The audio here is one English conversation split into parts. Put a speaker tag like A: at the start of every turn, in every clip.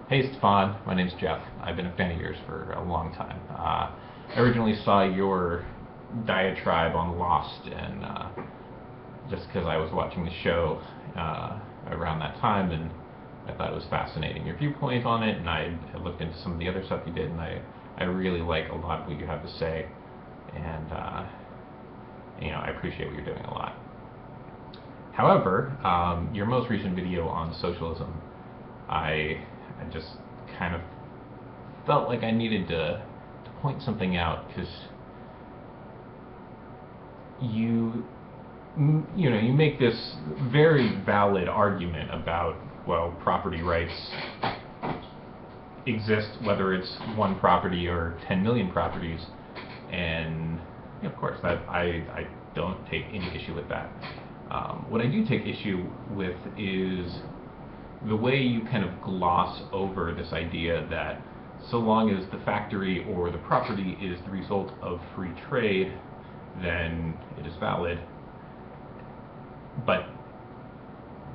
A: Hey Stefan, my name's Jeff. I've been a fan of yours for a long time. I originally saw your diatribe on Lost, and just because I was watching the show around that time, and I thought it was fascinating. Your viewpoint on it, and I looked into some of the other stuff you did, and I really like a lot of what you have to say, and I appreciate what you're doing a lot. However, your most recent video on socialism, I just kind of felt like I needed to point something out because you you make this very valid argument about, well, property rights exist whether it's one property or 10 million properties, and of course that I don't take any issue with that. What I do take issue with is the way you kind of gloss over this idea that so long as the factory or the property is the result of free trade, then it is valid. But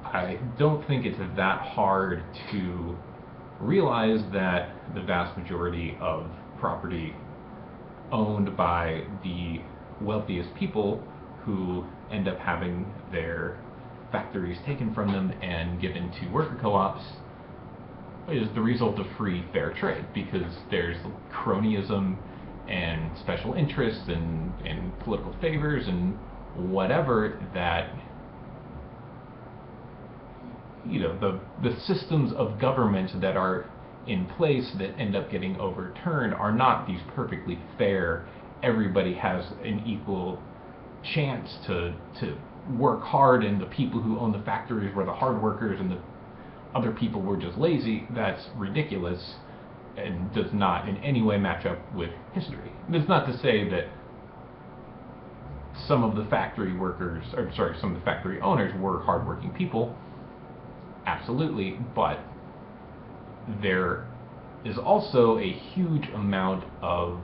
A: I don't think it's that hard to realize that the vast majority of property owned by the wealthiest people, who end up having their factories taken from them and given to worker co-ops, is the result of free fair trade, because there's cronyism and special interests and political favors and whatever that the systems of government that are in place that end up getting overturned are not these perfectly fair, everybody has an equal chance to work hard, and the people who own the factories were the hard workers and the other people were just lazy. That's ridiculous and does not in any way match up with history. That's not to say that some of the factory workers, or sorry, some of the factory owners were hardworking people. Absolutely, but there is also a huge amount of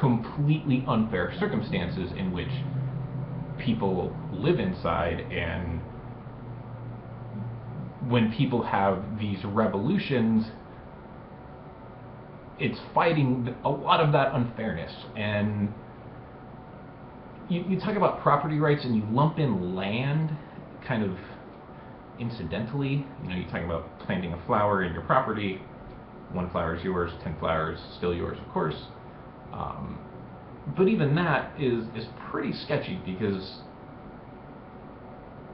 A: completely unfair circumstances in which people live inside, and when people have these revolutions, it's fighting a lot of that unfairness. And you talk about property rights and you lump in land kind of incidentally. You're talking about planting a flower in your property. One flower is yours, 10 flowers still yours, of course. But even that is pretty sketchy, because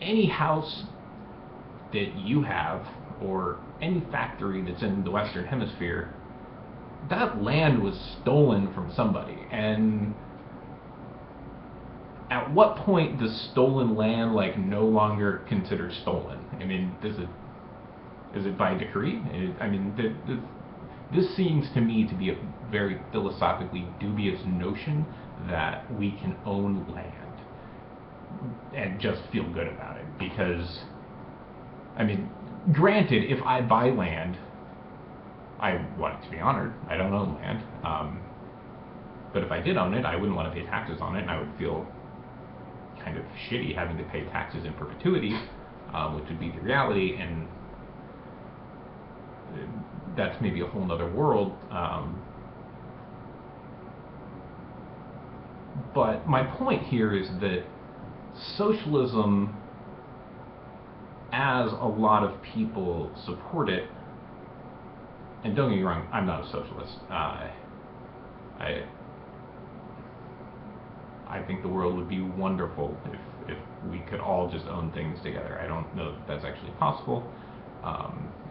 A: any house that you have, or any factory that's in the Western Hemisphere, that land was stolen from somebody. And at what point does stolen land no longer considered stolen? I mean, is it by decree? This seems to me to be a very philosophically dubious notion that we can own land and just feel good about it. Because, granted, if I buy land, I want it to be honored. I don't own land. But if I did own it, I wouldn't want to pay taxes on it, and I would feel kind of shitty having to pay taxes in perpetuity, which would be the reality, and that's maybe a whole nother world. But my point here is that socialism, as a lot of people support it, and don't get me wrong, I'm not a socialist. I think the world would be wonderful if we could all just own things together. I don't know that that's actually possible,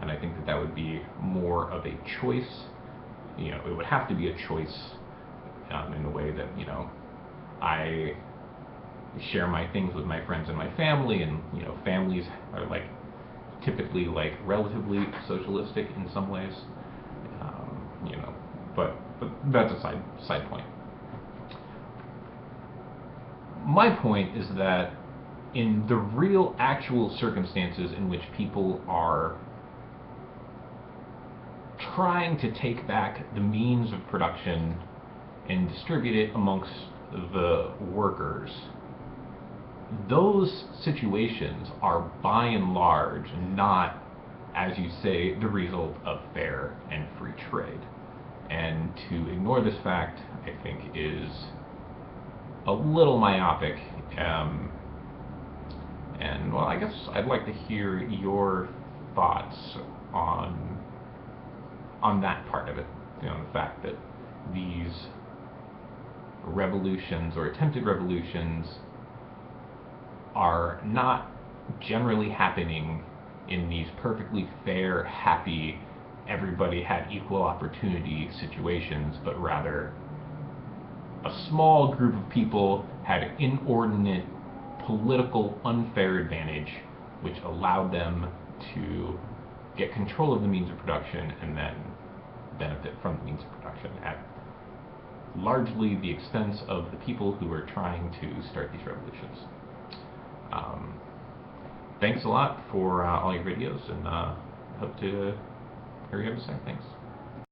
A: and I think that would be more of a choice. It would have to be a choice in the way that I share my things with my friends and my family, and families are typically relatively socialistic in some ways. But that's a side point. My point is that in the real actual circumstances in which people are trying to take back the means of production and distribute it amongst the workers, those situations are by and large not as you say, the result of fair and free trade. And to ignore this fact, I think, is a little myopic. And well, I guess I'd like to hear your thoughts on that part of it. You know, the fact that these revolutions or attempted revolutions are not generally happening in these perfectly fair, happy, everybody had equal opportunity situations, but rather a small group of people had an inordinate political unfair advantage which allowed them to get control of the means of production and then benefit from the means of production at largely the expense of the people who were trying to start these revolutions. Thanks a lot for all your videos, and hope to hear you have to say. Thanks.